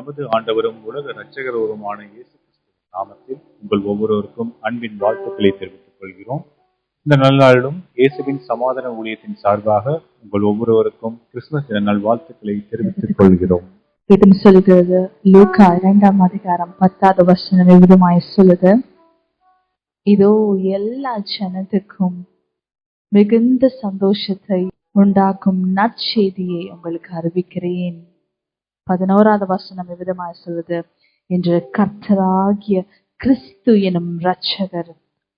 நமது ஆண்டவரும் உலக இரட்சகருமான இயேசு கிறிஸ்துவின் நாமத்தில் உங்கள் ஒவ்வொருவருக்கும் அன்பின் வாழ்த்துக்களை தெரிவித்துக் கொள்கிறோம். இந்த நல்நாளிலும் இயேசுவின் சமாதான ஊழியத்தின் சார்பாக உங்கள் ஒவ்வொருவருக்கும் கிறிஸ்துமஸ் தின நல்வாழ்த்துக்களை தெரிவித்துக் கொள்கிறோம். இது சொல்கிறது லூக்கா 2ஆம் அதிகாரம் 10வது வசனம் விதமாய் சொல்லுது, இதோ எல்லா ஜனத்துக்கும் மிகுந்த சந்தோஷத்தை உண்டாக்கும் நற்செய்தியை உங்களுக்கு அறிவிக்கிறேன். 11வது வசனம் விதமாய் சொல்லுது, என்று கர்த்தராகிய கிறிஸ்து எனும் இரட்சகர்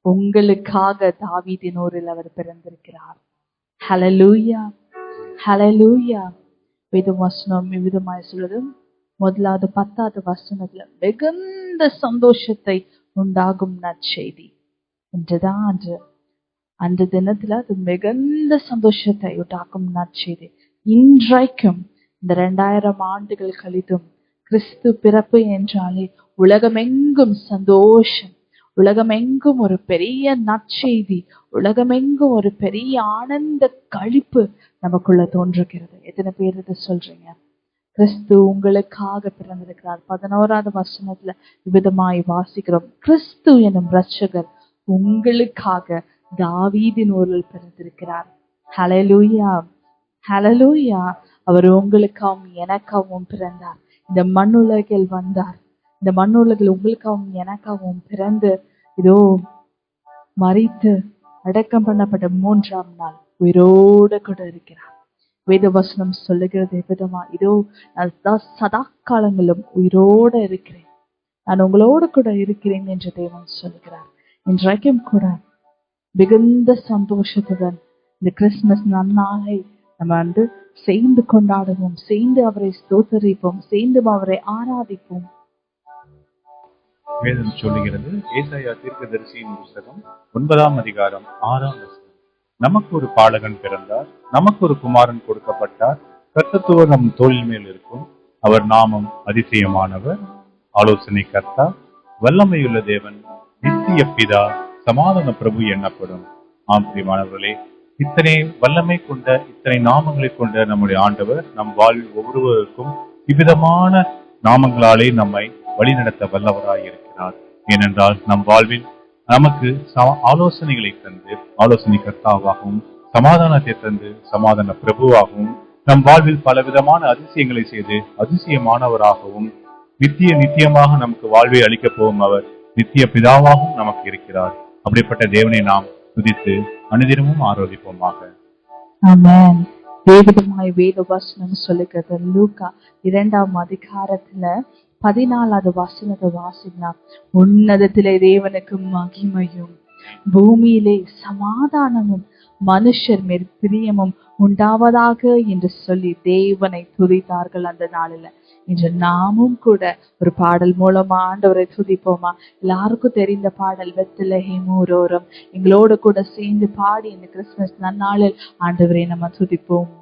உங்களுக்காக தாவீதின் ஊரில் அவர் பிறந்திருக்கிறார். ஹல்லேலூயா, ஹல்லேலூயா. வேதவசனம் விதமாய் சொல்லுது, முதலாவது 10வது வசனத்துல மிகுந்த சந்தோஷத்தை உண்டாகும் நற்செய்தி என்றுதான் அந்த தினத்துல அது மிகுந்த சந்தோஷத்தை உண்டாக்கும் நற்செய்தி. இன்றைக்கும் இந்த 2000 ஆண்டுகள் கழித்தும் கிறிஸ்து பிறப்பு என்றாலே உலகமெங்கும் சந்தோஷம், உலகமெங்கும் ஒரு பெரிய நற்செய்தி, உலகமெங்கும் ஒரு பெரிய ஆனந்த களிப்பு நமக்குள்ள தோன்றுகிறது. எத்தனை பேர் இதை சொல்றீங்க? கிறிஸ்து உங்களுக்காக பிறந்திருக்கிறார். 11வது வசனத்துல விதமாய் வாசிக்கிறோம், கிறிஸ்து எனும் இரட்சகர் உங்களுக்காக தாவீதின் ஊரில் பிறந்திருக்கிறார். ஹல்லேலூயா, ஹல்லேலூயா. அவர் உங்களுக்காகவும் எனக்காகவும் பிறந்தார். இந்த மண்ணுலகில் வந்தார். இந்த மண்ணுலகில் உங்களுக்காகவும் எனக்காகவும் பிறந்து இதோ மரித்து அடக்கம் பண்ணப்பட்ட 3ஆம் நாள் உயிரோடு கூட இருக்கிறார். வேதவசனம் சொல்லுகிறது விதமா, இதோ நான் சதா காலங்களும் உயிரோடு இருக்கிறேன், நான் உங்களோடு கூட இருக்கிறேன் என்று தேவன் சொல்லுகிறார். இன்றைக்கும் கூட மிகுந்த சந்தோஷத்துடன் இந்த கிறிஸ்துமஸ் நன்னாளை நம்ம சேர்ந்து கொண்டாடுவோம், சேர்ந்து அவரை ஸ்தோத்தரிப்போம், சேர்ந்து அவரை ஆராதிப்போம். வேதம் சொல்லுகிறது, ஏசாயா தீர்க்கதரிசியின் புத்தகம் 9ஆம் அதிகாரம் 6ஆம் வசனம், நமக்கு ஒரு பாலகன் பிறந்தார், நமக்கு ஒரு குமாரன் கொடுக்கப்பட்டார், கர்த்தத்துவம் நம் தோளின் மேல் இருக்கும், அவர் நாமம் அதிசயமானவர், ஆலோசனை கர்த்தா, வல்லமையுள்ள தேவன், நித்திய பிதா, சமாதான பிரபு எனப்படும். ஆம் பிரியமானவர்களே, இத்தனை வல்லமை கொண்ட, இத்தனை நாமங்களை கொண்ட நம்முடைய ஆண்டவர் நம் வாழ்வில் ஒவ்வொருவருக்கும் இவ்விதமான நாமங்களாலே நம்மை வழிநடத்த வல்லவராய் இருக்கிறார். ஏனென்றால் நம் வாழ்வில் நமக்கு ஆலோசனைகளை தந்து ஆலோசனை கர்த்தாவாகவும், சமாதானத்தை தந்து சமாதான பிரபுவாகவும், நம் வாழ்வில் பலவிதமான அதிசயங்களை செய்து அதிசயமானவராகவும், நித்தியமாக நமக்கு வாழ்வை அளிக்கப் போகும் அவர் நித்திய பிதாவாகவும் நமக்கு இருக்கிறார். அப்படிப்பட்ட தேவனை நாம் துதித்து அனுதினமும் ஆராதிப்போமாக. ஆமென். வேதமாய் வேதவசனம் சொல்லுகிறது, லூக்கா 2ஆம் அதிகாரத்துல 14வது வசனத்தை வாசினா, உன்னதத்திலே தேவனுக்கு மகிமையும் பூமியிலே சமாதானமும் மனுஷர் மேல் பிரியமும் உண்டாவதாக என்று சொல்லி தேவனை துதித்தார்கள் அந்த நாளில. இன்று நாமும் கூட ஒரு பாடல் மூலமா ஆண்டவரை துதிப்போமா? எல்லாருக்கும் தெரிந்த பாடல், பெத்லகேம் ஊரோரம். எங்களோட கூட சேர்ந்து பாடி இந்த கிறிஸ்துமஸ் நன்னாளில் ஆண்டவரை நம்ம துதிப்போம்.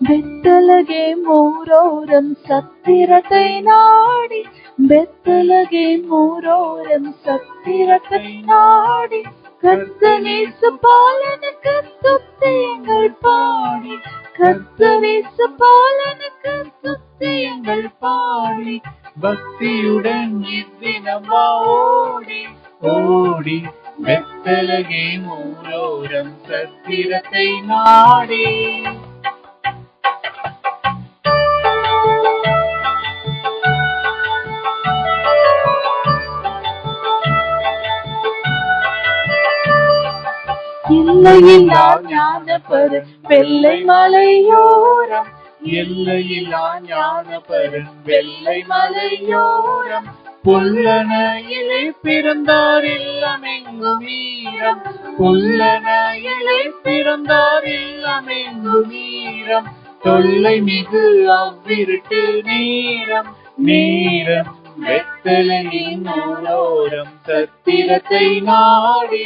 பெத்லகேம் ஊரோரம் சத்திரத்தை நாடி, பெத்லகேம் ஊரோரம் சத்திரத்தை நாடி, கர்த்தரேசு பாலனுக்கு துதியுங்கள் பாடி, கர்த்தரேசு பாலனுக்கு துதியுங்கள் பாடி, பக்தியுடன் இத்தினமா ஓடி ஓடி பெத்லகேம் ஊரோரம் சத்திரத்தை நாடி. எல்லையில்லா ஞானப்பரு வெள்ளை மலையோரம், எல்லையில்லா ஞானபரன் வெள்ளை மலையோரம், புல்லனையிலே பிறந்தார் இல்லமெங்கும் வீரம், புல்லனையிலே பிறந்தார் இல்லமெங்கும் வீரம், தொல்லை மிகு அவ்விருட்டு நேரம், நேரம் வெத்தலையின் மூலோரம் சத்திரத்தை நாடி.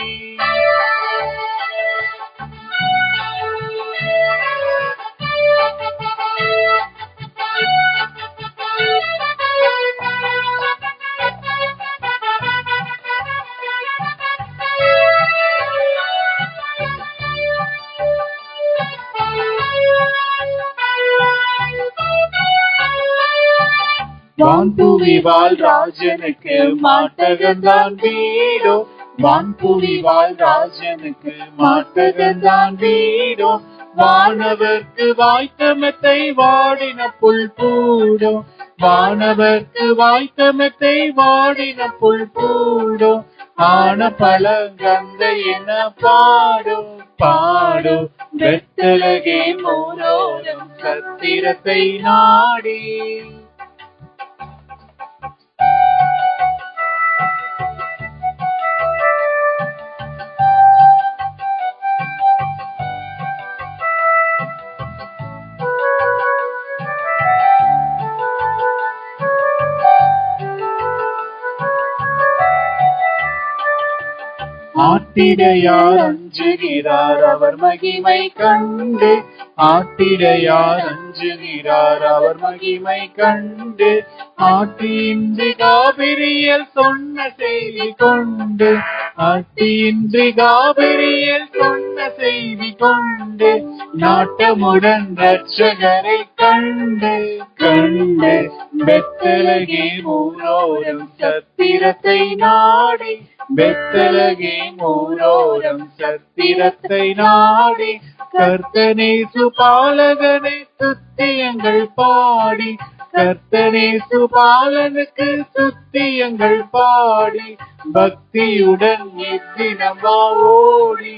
வான்புவிவாள் ராஜனுக்கு மாட்டகந்தான் வீடோ, வான்புவிவாள் ராஜனுக்கு மாட்டகந்தான் வீடோ, வானவர்க்கு வாய்த்தமத்தை வாடின புல் பூடோ, வானவர்க்கு வாய்த்தமத்தை வாடின புல் பூடோ, ஆன பழங்கந்த என பாடோ பாடோ, வெத்தலகே மூலோரம் சத்திரத்தை நாடி. ஆட்டிடையார் அஞ்சுகிறார் அவர் மகிமை கண்டு, ஆட்டிடையார் அஞ்சுகிறார் அவர் மகிமை கண்டு, ஆட்டியின்றி காபிரியல் சொன்ன செய்தி கொண்டு, ஆட்டியின்றி காபிரியல் சொன்ன செய்தி கொண்டு, நாட்டமுடன் இரட்சகரை கண்டு கண்டு, பெத்தலகே மூலோரம் சத்திரத்தை நாடி, பெத்தலகே மூலோரம் சத்திரத்தை நாடி, கர்த்தனே சுபாலகனை துத்தியங்கள் பாடி, கர்த்தனே சுபாலனுக்கு துத்தியங்கள் பாடி, பக்தியுடன் இத்தினமா ஓடி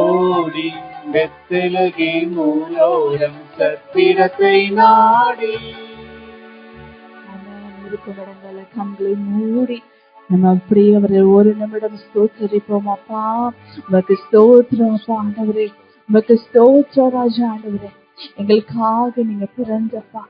ஓடி, பெத்தலகே மூலோரம் சத்திரத்தை நாடி. இடங்களை கண்களை மூடி நம்ம அப்படியே அவரை ஒரு நிமிடம் ஸ்தோத்தரிப்போம். அப்பா உமக்கு ஸ்தோத்திரம் அப்பா ஆண்டவரே, உமக்கு ஸ்தோத்திரம் ராஜா ஆண்டவரே. எங்களுக்காக நீங்க பிறந்தப்பா,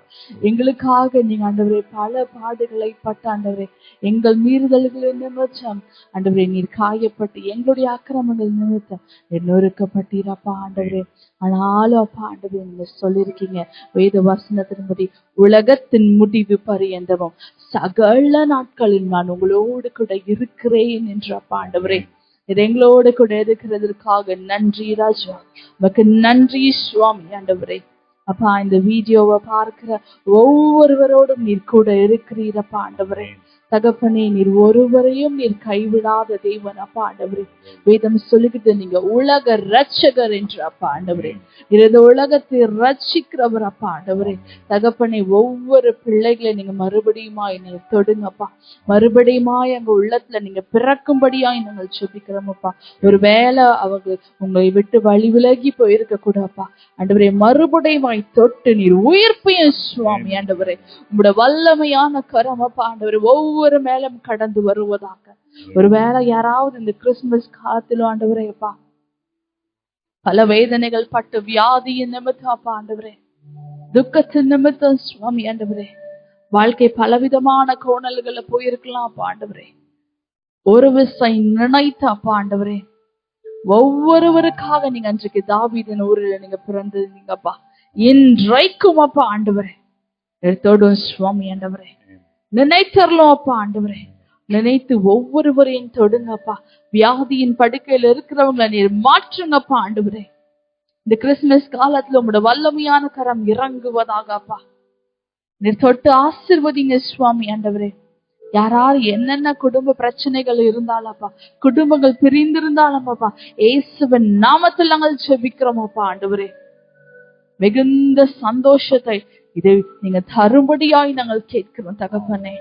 எங்களுக்காக நீங்க ஆண்டவரே பல பாடுகளை பட்ட ஆண்டவரே, எங்கள் மீறுதல்களின் நிமித்தம் ஆண்டவரே நீர் காயப்பட்டு, எங்களுடைய அக்கிரமங்கள் நிமித்தம் நொறுக்கப்பட்டீரப்பா ஆண்டவரே. ஆனாலும் அப்பா ஆண்டவரே நீங்க சொல்லியிருக்கீங்க வேத வசனத்தின்படி, உலகத்தின் முடிவு பரியந்தமும் சகல நாட்களில் நான் உங்களோடு கூட இருக்கிறேன் என்று அப்பா ஆண்டவரே. இது எங்களோடு கூட இருக்கிறதற்காக நன்றி ராஜா, உமக்கு நன்றி சுவாமி ஆண்டவரே. அப்பா இந்த வீடியோவை பார்க்கிற ஒவ்வொருவரோடும் நீர் கூட இருக்கிறீரப்பா ஆண்டவரே. தகப்பனே நீர் ஒருவரையும் நீர் கைவிடாத தேவன் அப்பா ஆண்டவரே. வேதம் சொல்லுகிட்டு நீங்க உலக ரட்சகர் என்று அப்பா ஆண்டவரே. இந்த உலகத்தை ரட்சிக்கிறவர் அப்பா ஆண்டவரே. தகப்பனே ஒவ்வொரு பிள்ளைகளை நீங்க மறுபடியுமாய் நீங்க தொடுங்கப்பா, மறுபடியுமாய் அங்க உள்ளத்துல நீங்க பிறக்கும்படியாய் நாங்கள் செபிக்கிறோமப்பா. ஒருவேளை அவங்க உங்களை விட்டு வழி விலகி போயிருக்க கூடாப்பா ஆண்டவரே, மறுபடியுமாய் தொட்டு நீர் உயிர்ப்பையும் சுவாமி ஆண்டவரே. உங்களோட வல்லமையான கரம் அப்பா ஆண்டவரே ஒவ்வொரு மேலும் கடந்து வருவதாக. ஒருவேளை யாராவது இந்த கிறிஸ்துமஸ் காலத்திலும் ஆண்டவரே அப்பா பல வேதனைகள் பட்டு, வியாதியின் நிமித்தம் அப்பா ஆண்டவரே, துக்கத்தின் நிமித்தம் சுவாமி ஆண்டவரே, வாழ்க்கை பலவிதமான கோணல்களை போயிருக்கலாம் அப்பா ஆண்டவரே. ஒரு விசை நினைத்த அப்பா ஆண்டவரே ஒவ்வொருவருக்காக நீங்க அன்றைக்கு தாவீதின் ஊரில் நீங்க பிறந்தீங்கப்பா. இன்றைக்கும் அப்பா ஆண்டவரே எடுத்தோடும் சுவாமி ஆண்டவரே நினைத்தரலாம் அப்பா ஆண்டவரே. நினைத்து ஒவ்வொருவரையும் தொடுங்கப்பா. வியாதியின் படுக்கையில இருக்கிறவங்களை நீர் மாற்றுங்கப்பா ஆண்டவரே. இந்த கிறிஸ்துமஸ் காலத்துல உங்களோட வல்லமையான கரம் இறங்குவதாக அப்பா. நீர் தொட்டு ஆசீர்வதிங்க சுவாமி ஆண்டவரே. யாராரு என்னென்ன குடும்ப பிரச்சனைகள் இருந்தாலப்பா, குடும்பங்கள் பிரிந்திருந்தாலும் அப்பா, இயேசுவின் நாமத்தில் நாங்கள் ஜெபிக்கிறோம் அப்பா ஆண்டவரே. மிகுந்த சந்தோஷத்தை இதை நீங்க தரும்படியாய் நாங்கள் கேட்கிறோம் தகப்பனே.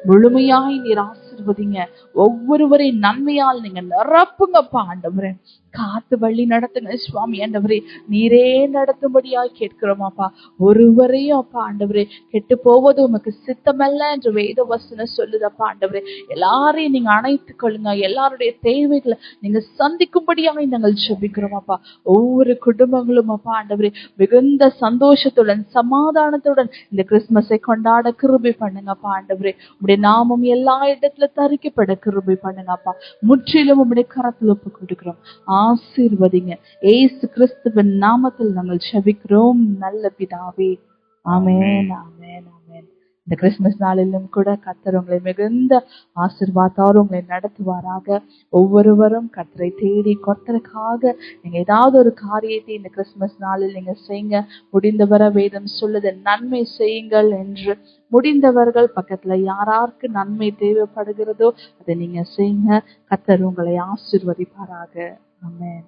முழுமையாய் நீர் ஆசீர்வதிங்க ஆசீர்வதிங்க. ஒவ்வொருவரையும் நன்மையால் நீங்க நிரப்புங்கப்பா ஆண்டவரே. காத்து வழி நடத்துங்க சுவாமி ஆண்டவரே. நீரே நடத்தும்படியாய் கேட்கிறோமாப்பா. ஒருவரையும் அப்பா ஆண்டவரே கெட்டு போவது உமக்கு சித்தமல்ல என்று வேத வசனம் சொல்லுதப்பா ஆண்டவரே. எல்லாரையும் நீங்க அணைத்துக் கொள்ளுங்க. எல்லாருடைய தேவைகளை நீங்க சந்திக்கும்படியாக நாங்கள் ஜெபிக்கிறோமாப்பா. ஒவ்வொரு குடும்பங்களும் அப்பா ஆண்டவரே மிகுந்த சந்தோஷத்துடன் சமாதானத்துடன் இந்த கிறிஸ்துமஸை கொண்டாட கிருபை பண்ணுங்கப்பா ஆண்டவரே. உடைய நாமம் எல்லா இடத்துல தரிக்கப்பட கிருபை பண்ணுங்கப்பா. முற்றிலும் உடைய கரத்தில் ஒப்பு கொடுக்கிறோம். ஆசீர்வதிங்க. ஏசு கிறிஸ்துவின் நாமத்தில் நாங்கள் ஜெபிக்கிறோம் நல்ல பிதாவே. ஆமென், ஆமென், ஆமென். இந்த கிறிஸ்துமஸ் நாளிலும் கூட கர்த்தர் உங்களை மிகுந்த ஆசீர்வாதத்தோடு உங்களை நடத்துவாராக. ஒவ்வொருவரும் கர்த்தரை தேடி கர்த்தருக்காக நீங்க ஏதாவது ஒரு காரியத்தை இந்த கிறிஸ்துமஸ் நாளில் நீங்க செய்யுங்க. முடிந்தவரை வேதம் சொல்லுது நன்மை செய்யுங்கள் என்று. முடிந்தவர்கள் பக்கத்துல யாராருக்கு நன்மை தேவைப்படுகிறதோ அதை நீங்க செய்யுங்க. கர்த்தர் உங்களை ஆசீர்வதிப்பாராக. ஆமென்.